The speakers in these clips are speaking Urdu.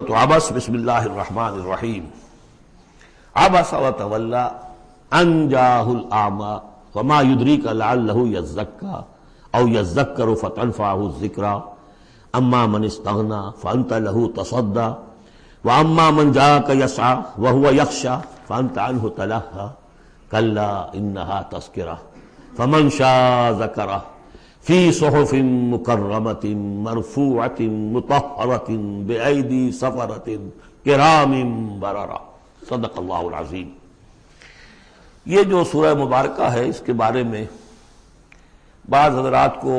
تو عبس بسم اللہ الرحمن الرحیم عبس وتولی ان جاءہ الاعمی وما یدریک لعلہ یزکی او یذکر فتنفعہ الذکریٰ اما من استغنی فانت لہ تصدی واما من جاءک یسعی وہو یخشی فانت عنہ تلہی کلا انہا تذکرہ فمن شاء ذکرہ فی صحف مکرمۃ مرفوعۃ مطہرۃ بأیدی سفرۃ کرام بررہ۔ صدق اللہ العظیم۔ یہ جو سورہ مبارکہ ہے اس کے بارے میں بعض حضرات کو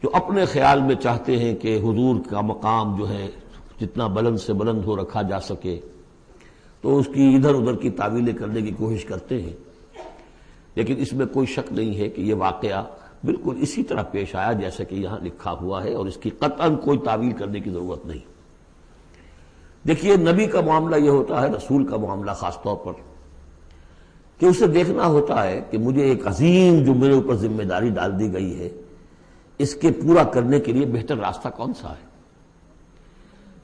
جو اپنے خیال میں چاہتے ہیں کہ حضور کا مقام جو ہے جتنا بلند سے بلند ہو رکھا جا سکے تو اس کی ادھر ادھر کی تعویلیں کرنے کی کوشش کرتے ہیں، لیکن اس میں کوئی شک نہیں ہے کہ یہ واقعہ بالکل اسی طرح پیش آیا جیسے کہ یہاں لکھا ہوا ہے، اور اس کی قطعاً کوئی تعویل کرنے کی ضرورت نہیں۔ دیکھیے، نبی کا معاملہ یہ ہوتا ہے، رسول کا معاملہ خاص طور پر، کہ اسے دیکھنا ہوتا ہے کہ مجھے ایک عظیم جو میرے اوپر ذمہ داری ڈال دی گئی ہے اس کے پورا کرنے کے لیے بہتر راستہ کون سا ہے۔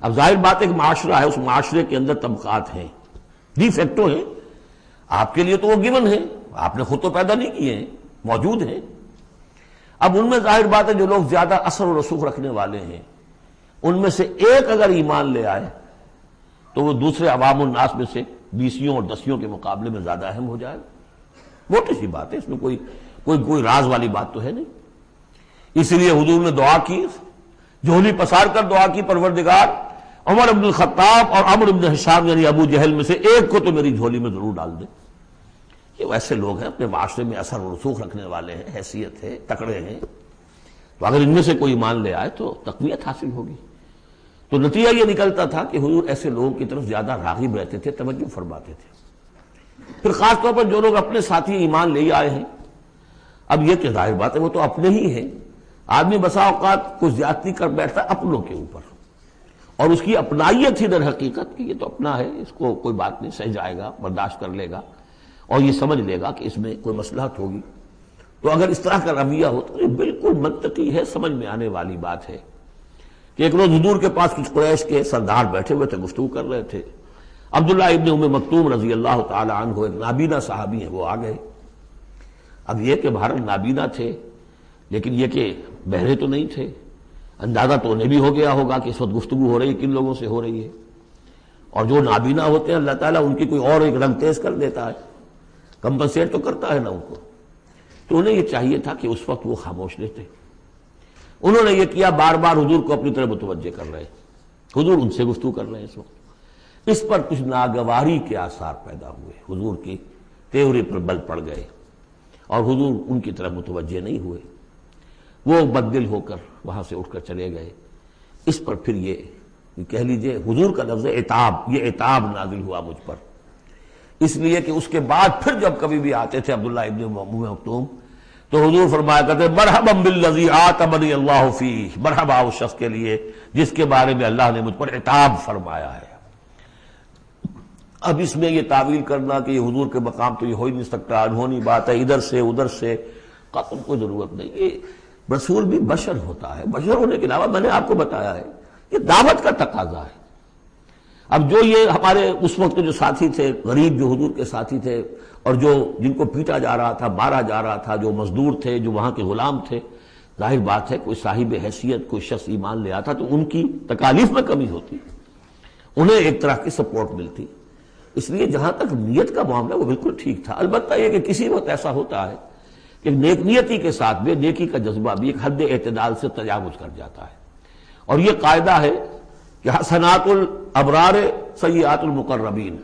اب ظاہر بات ایک معاشرہ ہے، اس معاشرے کے اندر طبقات ہیں، ڈی فیکٹو ہیں، آپ کے لیے تو وہ گیون ہیں، آپ نے خود تو پیدا نہیں کیے ہیں، موجود ہیں۔ اب ان میں ظاہر بات ہے جو لوگ زیادہ اثر و رسوخ رکھنے والے ہیں ان میں سے ایک اگر ایمان لے آئے تو وہ دوسرے عوام الناس میں سے بیسیوں اور دسیوں کے مقابلے میں زیادہ اہم ہو جائے گا۔ موٹی سی بات ہے، اس میں کوئی راز والی بات تو ہے نہیں۔ اس لیے حضور نے دعا کی، جھولی پسار کر دعا کی، پروردگار عمر بن الخطاب اور عمرو بن ہشام یعنی ابو جہل میں سے ایک کو تو میری جھولی میں ضرور ڈال دے۔ یہ ویسے لوگ ہیں، اپنے معاشرے میں اثر و رسوخ رکھنے والے ہیں، حیثیت ہے، تکڑے ہیں، تو اگر ان میں سے کوئی ایمان لے آئے تو تقویت حاصل ہوگی۔ تو نتیجہ یہ نکلتا تھا کہ حضور ایسے لوگوں کی طرف زیادہ راغب رہتے تھے، توجہ فرماتے تھے۔ پھر خاص طور پر جو لوگ اپنے ساتھی ایمان لے آئے ہیں، اب یہ کہ ظاہر بات ہے وہ تو اپنے ہی ہیں، آدمی بسا اوقات کچھ زیادتی کر بیٹھتا ہے اپنوں کے اوپر، اور اس کی اپنائیت ہی در حقیقت کہ یہ تو اپنا ہے، اس کو کوئی بات نہیں، سہ جائے گا، برداشت کر لے گا، اور یہ سمجھ لے گا کہ اس میں کوئی مصلحت ہوگی۔ تو اگر اس طرح کا رویہ ہو تو یہ بالکل منطقی ہے، سمجھ میں آنے والی بات ہے کہ ایک روز حضور کے پاس کچھ قریش کے سردار بیٹھے ہوئے تھے، گفتگو کر رہے تھے۔ عبداللہ ابن ام مکتوم رضی اللہ تعالی عنہ ایک نابینا صحابی ہیں، وہ آ گئے۔ اب یہ کہ بہرحال نابینا تھے، لیکن یہ کہ بہرے تو نہیں تھے، اندازہ تو انہیں بھی ہو گیا ہوگا کہ اس وقت گفتگو ہو رہی ہے، کن لوگوں سے ہو رہی ہے، اور جو نابینا ہوتے ہیں اللہ تعالیٰ ان کی کوئی اور ایک رنگ تیز کر دیتا ہے، کمپنسیٹ تو کرتا ہے نا ان کو۔ تو انہیں یہ چاہیے تھا کہ اس وقت وہ خاموش لیتے، انہوں نے یہ کیا، بار بار حضور کو اپنی طرف متوجہ کر رہے، حضور ان سے گفتگو کر رہے ہیں اس وقت۔ اس پر کچھ ناگواری کے آثار پیدا ہوئے، حضور کی تیوری پر بل پڑ گئے، اور حضور ان کی طرف متوجہ نہیں ہوئے، وہ بددل ہو کر وہاں سے اٹھ کر چلے گئے۔ اس پر پھر یہ کہہ لیجئے حضور کا لفظ عتاب، یہ عتاب نازل ہوا مجھ پر، اس لیے کہ اس کے بعد پھر جب کبھی بھی آتے تھے عبداللہ ابن ام مکتوم تو حضور فرمایا کرتے مرحبا بالذی عاتبنی اللہ فیہ، مرحبا اس شخص کے لیے جس کے بارے میں اللہ نے مجھ پر عتاب فرمایا ہے۔ اب اس میں یہ تعویل کرنا کہ یہ حضور کے مقام تو یہ ہو ہی نہیں سکتا، انہونی بات ہے، ادھر سے ادھر سے، قطعاً کوئی ضرورت نہیں۔ یہ رسول بھی بشر ہوتا ہے، بشر ہونے کے علاوہ میں نے آپ کو بتایا ہے یہ دعوت کا تقاضا ہے۔ اب جو یہ ہمارے اس وقت جو ساتھی تھے، غریب جو حضور کے ساتھی تھے، اور جو جن کو پیٹا جا رہا تھا، مارا جا رہا تھا، جو مزدور تھے، جو وہاں کے غلام تھے، ظاہر بات ہے کوئی صاحب حیثیت کوئی شخص ایمان لے آتا تو ان کی تکالیف میں کمی ہوتی، انہیں ایک طرح کی سپورٹ ملتی۔ اس لیے جہاں تک نیت کا معاملہ وہ بالکل ٹھیک تھا۔ البتہ یہ کہ کسی وقت ایسا ہوتا ہے کہ نیک نیتی کے ساتھ بے نیکی کا جذبہ بھی ایک حد اعتدال سے تجاوز کر جاتا ہے، اور یہ قاعدہ ہے کہ حسنات الابرار سیئات المقربین،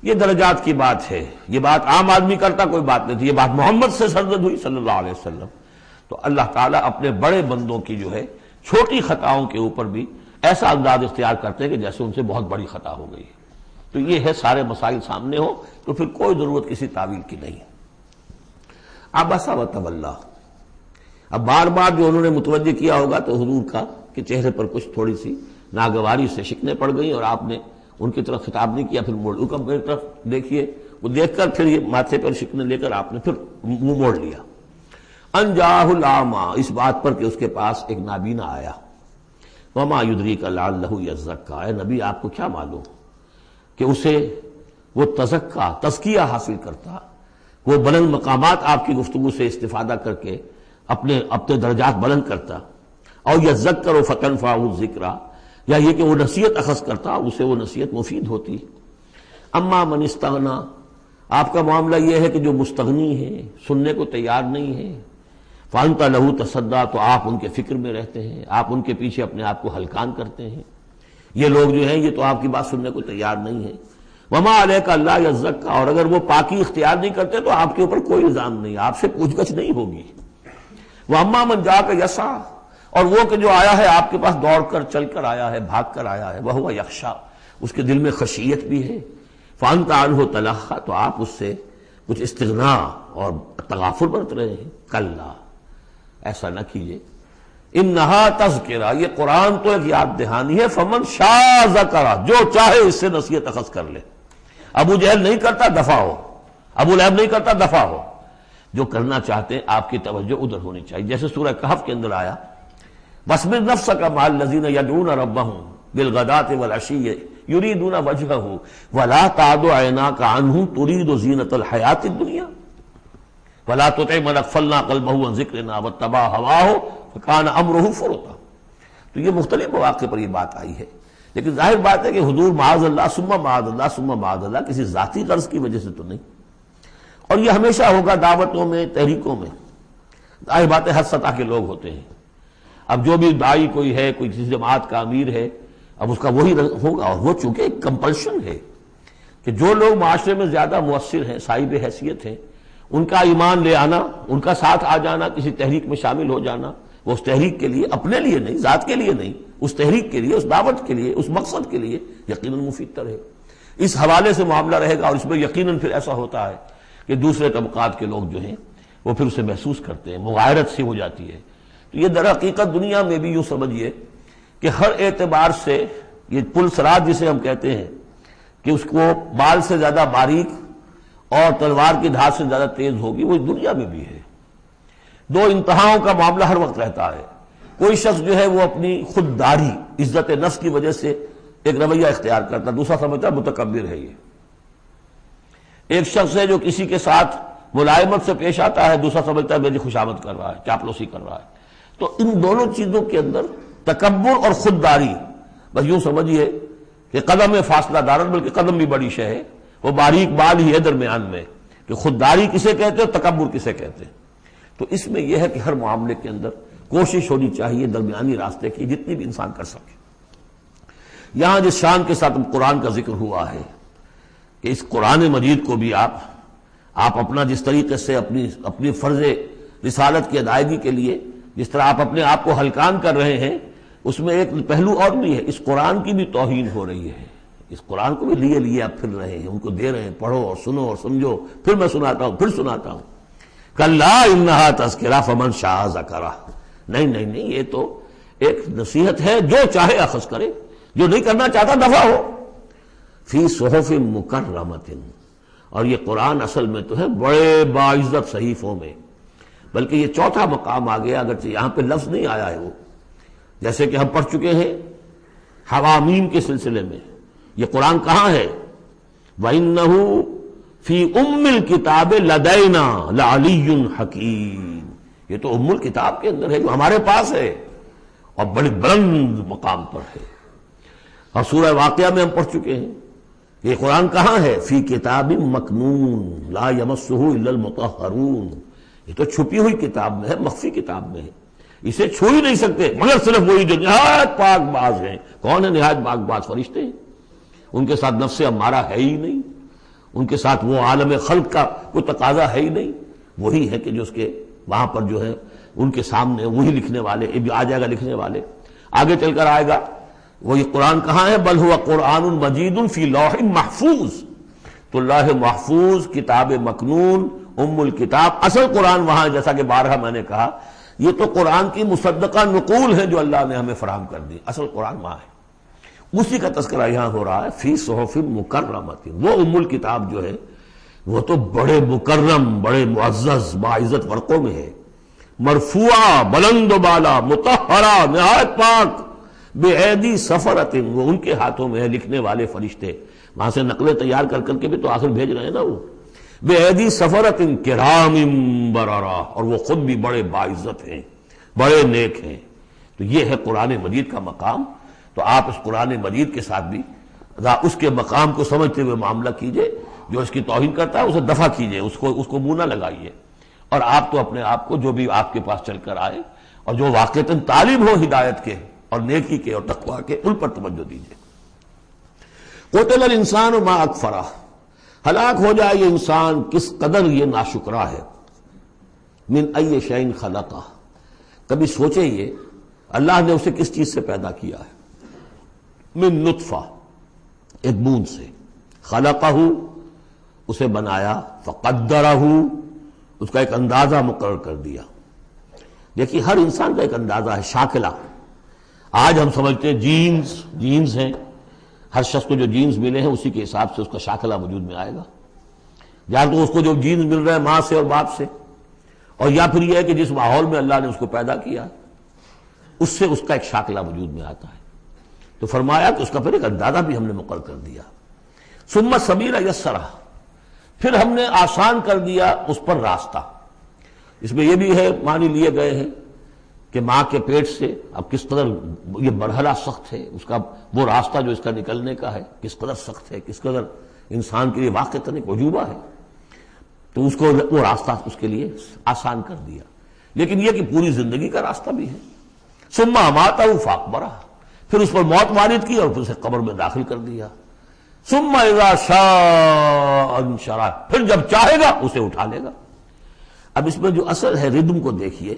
یہ درجات کی بات ہے، یہ بات عام آدمی کرتا کوئی بات نہیں تھی، یہ بات محمد سے سرزد ہوئی صلی اللہ علیہ وسلم۔ تو اللہ تعالیٰ اپنے بڑے بندوں کی جو ہے چھوٹی خطاؤں کے اوپر بھی ایسا انداز اختیار کرتے ہیں کہ جیسے ان سے بہت بڑی خطا ہو گئی ہے۔ تو یہ ہے سارے مسائل سامنے ہو تو پھر کوئی ضرورت کسی تعویل کی نہیں۔ عبس وتولی، اب بار بار جو انہوں نے متوجہ کیا ہوگا تو حضور کا کہ چہرے پر کچھ تھوڑی سی ناگواری سے شکنیں پڑ گئیں، اور آپ نے ان کی طرف خطاب نہیں کیا، پھر موڑ لیا، میری طرف دیکھیے، وہ دیکھ کر پھر یہ ماتھے پر شکنیں لے کر آپ نے پھر منہ موڑ لیا۔ ان جاءہ الاعمی، اس بات پر کہ اس کے پاس ایک نابینا آیا، وما یدریک لعلہ یزکا، اے نبی آپ کو کیا معلوم کہ اسے وہ تزکیہ حاصل کرتا، وہ بلند مقامات آپ کی گفتگو سے استفادہ کر کے اپنے درجات بلند کرتا، اور یذکر فتنفعہ الذکریٰ، یا یہ کہ وہ نصیحت اخذ کرتا، اسے وہ نصیحت مفید ہوتی۔ اما من استغنا، آپ کا معاملہ یہ ہے کہ جو مستغنی ہے، سننے کو تیار نہیں ہے، فانت لہ تصدیٰ، تو آپ ان کے فکر میں رہتے ہیں، آپ ان کے پیچھے اپنے آپ کو ہلکان کرتے ہیں۔ یہ لوگ جو ہیں یہ تو آپ کی بات سننے کو تیار نہیں ہے۔ وما علیک اللہ یزکا، اور اگر وہ پاکی اختیار نہیں کرتے تو آپ کے اوپر کوئی الزام نہیں، آپ سے پوچھ گچھ نہیں ہوگی۔ واما من جاءک یسعی، اور وہ کہ جو آیا ہے آپ کے پاس دوڑ کر، چل کر آیا ہے، بھاگ کر آیا ہے، وہو یخشی، اس کے دل میں خشیت بھی ہے، فانت عنہ تلہی، تو آپ اس سے کچھ استغنا اور تغافل برت رہے ہیں۔ کلا، ایسا نہ کیجیے، انہا تذکرہ، یہ قرآن تو ایک یاد دہانی ہے، فمن شاء ذکر، جو چاہے اس سے نصیحت اخذ کر لے۔ ابو جہل نہیں کرتا، دفع ہو، ابو لہب نہیں کرتا، دفع ہو۔ جو کرنا چاہتے ہیں آپ کی توجہ ادھر ہونی چاہیے، جیسے سورہ کہف کے اندر آیا، وَاصْبِرْ نَفْسَكَ مَعَ الَّذِينَ يَدْعُونَ رَبَّهُمْ بِالْغَدَاةِ وَالْعَشِيِّ يُرِيدُونَ وَجْهَهُ وَلَا تَعْدُ عَيْنَاكَ عَنْهُمْ تُرِيدُ زِينَةَ الْحَيَاةِ الدُّنْيَا وَلَا تُطِعْ مَنْ أَغْفَلْنَا قَلْبَهُ عَنْ ذِكْرِنَا وَاتَّبَعَ هَوَاهُ فَكَانَ أَمْرُهُ فُرُطًا۔ تو یہ مختلف مواقع پر یہ بات آئی ہے، لیکن ظاہر بات ہے کہ حضور معاذ اللہ ثم معاذ اللہ ثم معاذ اللہ کسی ذاتی غرض کی وجہ سے تو نہیں، اور یہ ہمیشہ ہوگا دعوتوں میں، تحریکوں میں۔ ظاہر بات ہے ہر سطح کے لوگ ہوتے ہیں، اب جو بھی داعی کوئی ہے، کوئی کسی جماعت کا امیر ہے، اب اس کا وہی ہوگا، اور وہ چونکہ ایک کمپلشن ہے کہ جو لوگ معاشرے میں زیادہ مؤثر ہیں، صاحب حیثیت ہیں، ان کا ایمان لے آنا، ان کا ساتھ آ جانا، کسی تحریک میں شامل ہو جانا، وہ اس تحریک کے لیے، اپنے لیے نہیں، ذات کے لیے نہیں، اس تحریک کے لیے، اس دعوت کے لیے، اس مقصد کے لیے یقیناً مفید تر ہے۔ اس حوالے سے معاملہ رہے گا، اور اس میں یقیناً پھر ایسا ہوتا ہے کہ دوسرے طبقات کے لوگ جو ہیں وہ پھر اسے محسوس کرتے ہیں، مغایرت سی ہو جاتی ہے۔ تو یہ در حقیقت دنیا میں بھی یوں سمجھیے کہ ہر اعتبار سے یہ پل سرات جسے ہم کہتے ہیں کہ اس کو بال سے زیادہ باریک اور تلوار کی دھار سے زیادہ تیز ہوگی، وہ دنیا میں بھی ہے۔ دو انتہاؤں کا معاملہ ہر وقت رہتا ہے۔ کوئی شخص جو ہے وہ اپنی خودداری، عزت نفس کی وجہ سے ایک رویہ اختیار کرتا، دوسرا سمجھتا ہے متکبر ہے۔ یہ ایک شخص ہے جو کسی کے ساتھ ملائمت سے پیش آتا ہے، دوسرا سمجھتا ہے میری خوشامد کر رہا ہے، چاپلوسی کر رہا ہے۔ تو ان دونوں چیزوں کے اندر تکبر اور خودداری، بس یوں سمجھیے کہ قدم میں فاصلہ دارن، بلکہ قدم بھی بڑی شے ہے، وہ باریک بال ہی ہے درمیان میں کہ خودداری کسے کہتے ہیں اور تکبر کسے کہتے ہیں۔ تو اس میں یہ ہے کہ ہر معاملے کے اندر کوشش ہونی چاہیے درمیانی راستے کی، جتنی بھی انسان کر سکے۔ یہاں جس شان کے ساتھ قرآن کا ذکر ہوا ہے کہ اس قرآن مجید کو بھی آپ اپنا جس طریقے سے اپنی فرض رسالت کی ادائیگی کے لیے جس طرح آپ اپنے آپ کو ہلکان کر رہے ہیں، اس میں ایک پہلو اور بھی ہے، اس قرآن کی بھی توہین ہو رہی ہے۔ اس قرآن کو بھی لیے آپ پھر رہے ہیں، ان کو دے رہے ہیں، پڑھو اور سنو اور سمجھو، پھر میں سناتا ہوں، پھر سناتا ہوں۔ کلا انہا تذکرہ فمن شاء ذکرہ، نہیں، یہ تو ایک نصیحت ہے، جو چاہے اخذ کرے، جو نہیں کرنا چاہتا دفع ہو۔ فی صحف مکرمۃ، اور یہ قرآن اصل میں تو ہے بڑے باعزت صحیفوں میں، بلکہ یہ چوتھا مقام آ گیا، اگرچہ یہاں پہ لفظ نہیں آیا ہے وہ، جیسے کہ ہم پڑھ چکے ہیں حوامیم کے سلسلے میں۔ یہ قرآن کہاں ہے؟ وَإِنَّهُ فِي أُمِّ الْكِتَابِ لَدَيْنَا لَعَلِيٌّ حَكِيمٌ، یہ تو ام الکتاب کے اندر ہے جو ہمارے پاس ہے اور بڑی بلند مقام پر ہے۔ اور سورہ واقعہ میں ہم پڑھ چکے ہیں یہ قرآن کہاں ہے؟ فی کتاب مکنون لا یمسہ الا المطہرون، یہ تو چھپی ہوئی کتاب میں ہے، مخفی کتاب میں ہے، اسے چھو ہی نہیں سکتے مگر صرف وہی جو نہایت پاک باز ہیں۔ کون ہے نہایت پاک باز؟ فرشتے ہیں، ان کے ساتھ نفس امارہ ہے ہی نہیں، ان کے ساتھ وہ عالم خلق کا کوئی تقاضا ہے ہی نہیں، وہی ہے کہ جو اس کے وہاں پر جو ہے ان کے سامنے وہی لکھنے والے، آ جائے گا لکھنے والے، آگے چل کر آئے گا۔ وہی قرآن کہاں ہے؟ بل ہوا قرآن مجید فی لوح محفوظ، تو لوح محفوظ، کتاب مکنون، ام الکتاب، اصل قرآن وہاں، جیسا کہ بارہا میں نے کہا، یہ تو قرآن کی مصدقہ نقول ہے جو اللہ نے ہمیں فراہم کر دی، اصل قرآن وہاں ہے، اسی کا تذکرہ یہاں ہو رہا ہے۔ فی صحف مکرمۃ، وہ ام الکتاب جو ہے وہ تو بڑے مکرم، بڑے معزز باعزت ورقوں میں ہے، مرفوعہ، بلند و بالا، مطہرہ، نہایت پاک، بِأَيْدِي سَفَرَةٍ، وہ ان کے ہاتھوں میں ہے لکھنے والے فرشتے، وہاں سے نقلیں تیار کر کر کے بھی تو آخر بھیج رہے ہیں نا وہ، بِأَيْدِي سَفَرَةٍ كِرَامٍ بَرَرَةٍ، اور وہ خود بھی بڑے باعزت ہیں، بڑے نیک ہیں۔ تو یہ ہے قرآن مجید کا مقام۔ تو آپ اس قرآن مجید کے ساتھ بھی اس کے مقام کو سمجھتے ہوئے معاملہ کیجئے، جو اس کی توہین کرتا ہے اسے دفع کیجئے، اس کو منہ نہ لگائیے، اور آپ تو اپنے آپ کو جو بھی آپ کے پاس چل کر آئے اور جو واقعتاً طالب ہو ہدایت کے اور نیکی کے اور تقویٰ کے، ان پر توجہ دیجئے۔ قتل الانسان ما اکفرہ، ہلاک ہو جائے یہ انسان کس قدر یہ ناشکرا ہے۔ من ای شیء خلقہ، کبھی سوچے یہ اللہ نے اسے کس چیز سے پیدا کیا ہے۔ من نطفہ، ایک بوند سے، خلقہ، اسے بنایا، فقدرہ، اس کا ایک اندازہ مقرر کر دیا۔ دیکھیے ہر انسان کا ایک اندازہ ہے، شاکلہ۔ آج ہم سمجھتے ہیں جینز ہیں، ہر شخص کو جو جینز ملے ہیں اسی کے حساب سے اس کا شاکلہ وجود میں آئے گا، یا تو اس کو جو جینز مل رہا ہے ماں سے اور باپ سے، اور یا پھر یہ ہے کہ جس ماحول میں اللہ نے اس کو پیدا کیا اس سے اس کا ایک شاکلہ وجود میں آتا ہے۔ تو فرمایا کہ اس کا پھر ایک اندازہ بھی ہم نے مقرر کر دیا۔ ثم السبیل یسرہ، پھر ہم نے آسان کر دیا اس پر راستہ۔ اس میں یہ بھی ہے معنی لیے گئے ہیں کہ ماں کے پیٹ سے اب کس قدر یہ مرحلہ سخت ہے، اس کا وہ راستہ جو اس کا نکلنے کا ہے کس قدر سخت ہے، کس قدر انسان کے لیے واقعتاً ایک عجوبہ ہے، تو اس کو وہ راستہ اس کے لیے آسان کر دیا۔ لیکن یہ کہ پوری زندگی کا راستہ بھی ہے۔ ثم اماتہ فاقبرہ، پھر اس پر موت وارد کی اور پھر اسے قبر میں داخل کر دیا۔ ثم اذا شاء انشرہ، پھر جب چاہے گا اسے اٹھا لے گا۔ اب اس میں جو اصل ہے ردم کو دیکھیے،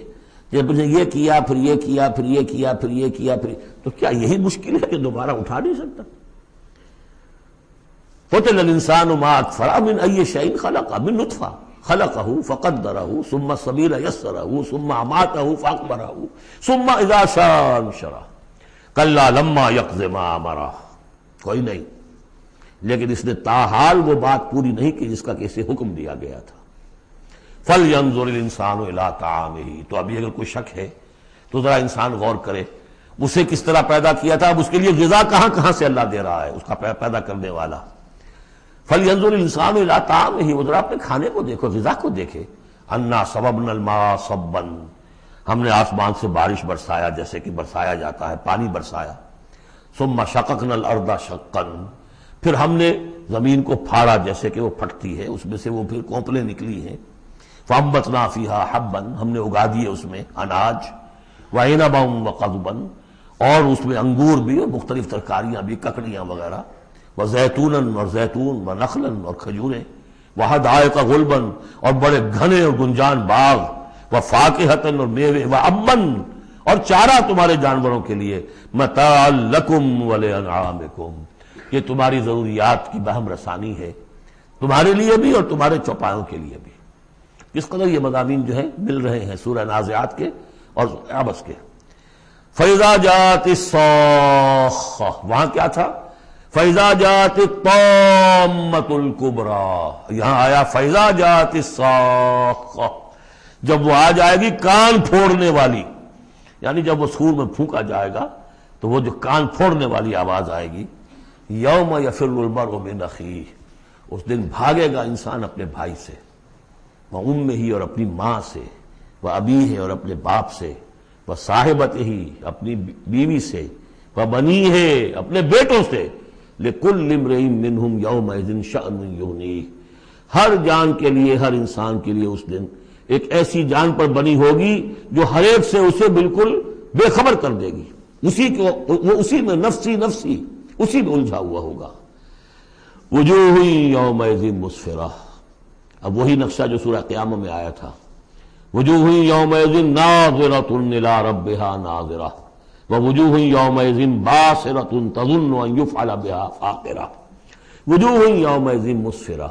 جب نے یہ کیا پھر یہ کیا پھر یہ کیا پھر یہ کیا پھر، تو کیا یہی مشکل ہے کہ دوبارہ اٹھا نہیں سکتا؟ قتل الانسان ما اکفرہ من ای شیء خلقہ، من نطفہ خلقہ فقدرہ ثم السبیل یسرہ ثم اماتہ فاقبرہ ثم اذا شاء انشرہ کلا لما یقض ما امرہ۔ کوئی نہیں، لیکن اس نے تاحال وہ بات پوری نہیں کی جس کا کہ اسے حکم دیا گیا تھا۔ فَلْيَنظُرِ الْإِنسَانُ إِلَىٰ طَعَامِهِ، تو ابھی اگر کوئی شک ہے تو ذرا انسان غور کرے اسے کس طرح پیدا کیا تھا، اب اس کے لیے غذا کہاں سے اللہ دے رہا ہے، اس کا پیدا کرنے والا۔ فَلْيَنظُرِ الْإِنسَانُ إِلَىٰ طَعَامِهِ، وہ ذرا اپنے کھانے کو دیکھو، غذا کو دیکھے۔ أَنَّا صَبَبْنَا الْمَاءَ صَبًّا، ہم نے آسمان سے بارش برسایا جیسے کہ برسایا جاتا ہے، پانی برسایا۔ ثُمَّ شَقَقْنَا الْأَرْضَ شَقًّا، پھر ہم نے زمین کو پھاڑا جیسے کہ وہ پھٹتی ہے، اس میں سے وہ پھر کونپلیں نکلی ہیں۔ فَأَنبَتْنَا فِيهَا حَبًّا، ہم نے اگا دیے اس میں اناج، وَعِنَبًا وَقَضْبًا، اور اس میں انگور بھی اور مختلف ترکاریاں بھی، ککڑیاں وغیرہ، وَزَيْتُونًا، اور زیتون، وَنَخْلًا، اور کھجوریں، وَحَدَائِقَ غُلْبًا، اور بڑے گھنے اور گنجان باغ، وَفَاكِهَةً، اور میوے، وَأَبًّا، اور چارہ تمہارے جانوروں کے لیے، مَتَاعًا لَكُمْ وَلِأَنْعَامِكُمْ، یہ تمہاری ضروریات کی بہم رسانی ہے، تمہارے لیے بھی اور تمہارے چوپایوں کے لیے بھی۔ کس قدر یہ مضامین جو ہے مل رہے ہیں سورہ نازعات کے اور عبس کے۔ فَإِذَا جَاءَتِ الصَّاخَّةُ، وہاں کیا تھا؟ فَإِذَا جَاءَتِ الطَّامَّةُ الْكُبْرَىٰ، یہاں آیا فَإِذَا جَاءَتِ الصَّاخَّةُ، جب وہ آ جائے گی کان پھوڑنے والی، یعنی جب وہ سور میں پھونکا جائے گا تو وہ جو کان پھوڑنے والی آواز آئے گی۔ یوم یفر المرء من اخیہ، اس دن بھاگے گا انسان اپنے بھائی سے، وَأُمِّهِ، اور اپنی ماں سے، وَأَبِيهِ، اور اپنے باپ سے، وَصَاحِبَتِهِ، اپنی بیوی سے، وَبَنِيهِ، اپنے بیٹوں سے، لِكُلِّ امْرِئٍ مِّنْهُمْ يَوْمَئِذٍ شَأْنٌ يُغْنِيهِ، ہر جان کے لیے، ہر انسان کے لیے اس دن ایک ایسی جان پر بنی ہوگی جو ہر ایک سے اسے بالکل بے خبر کر دے گی، وہ اسی میں نفسی نفسی اسی میں الجھا ہوا ہوگا۔ وجوہ یومئذ مسفرہ، اب وہی نقشہ جو سورہ قیامہ میں آیا تھا، وجوہ یومئذ ناظرۃ الی ربہا ناظرہ، ووجوہ یومئذ باسرۃ تظن ان یفعل بہا فاقرہ۔ وجوہ یومئذ مسفرہ،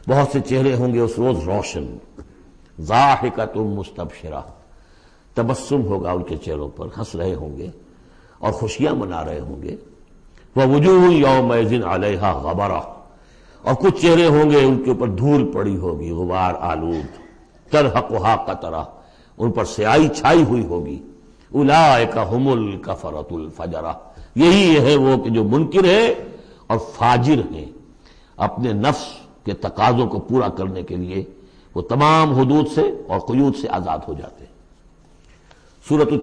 بہت سے چہرے ہوں گے اس روز روشن، ضاحکۃ مستبشرہ، تبسم ہوگا ان کے چہروں پر، ہنس رہے ہوں گے اور خوشیاں منا رہے ہوں گے۔ ووجوہ یومئذ علیہا غبرہ، اور کچھ چہرے ہوں گے ان کے اوپر دھول پڑی ہوگی، غبار آلود، ترہقھا قطرہ، ان پر سیاہی چھائی ہوئی ہوگی۔ اولئک ھم الکفرۃ الفجرہ، یہی ہے وہ کہ جو منکر ہے اور فاجر ہیں، اپنے نفس کے تقاضوں کو پورا کرنے کے لیے وہ تمام حدود سے اور قیود سے آزاد ہو جاتے ہیں۔ سورۃ